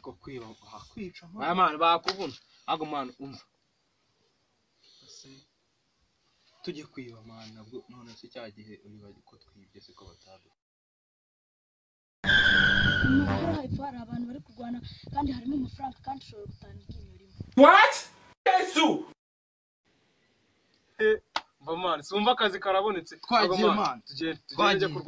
ariko kwiba hakwica aya mana bakubona ago mana umva tujye kwiba mana nabwo none se cyagihe uri ko twibye se ko batabe hari abantu bari kurwana kandi harimo amafaranga kandi ushobora gutanga iryinyo rimwe. What? Yesu mva mana sumva akazi karabonetse twagiye mana tugende ku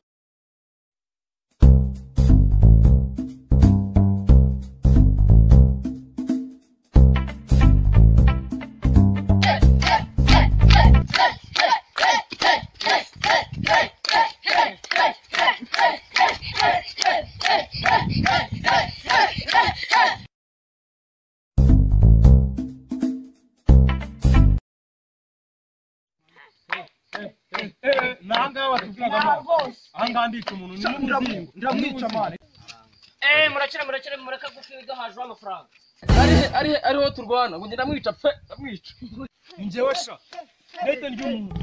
nanga watubwiraga anga ndica umuntu ni muzingo ndamwica mana murakira mureka gufiga haje amafaranga ariho turwana ngo ndamwica pe ndamwica njyewe sha leta ry'umuntu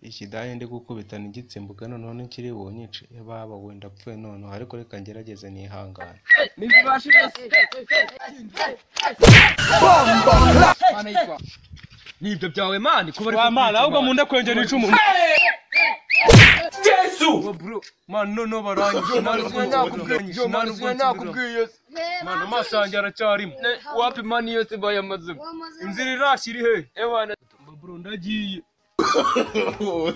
ikidanye ndi gukubitana igitsimbuka none nkiri wonyice baba wenda pfuye none ariko reka ngerageze nihangana nibyo byawe mani kuba ari mana ahubwo munda kwengera icumu Yesu bro man no barangije nakubwiye mana amasange aracyarimo wapi mani yose bayamaze inzira irashira he ebana bro ndagiye no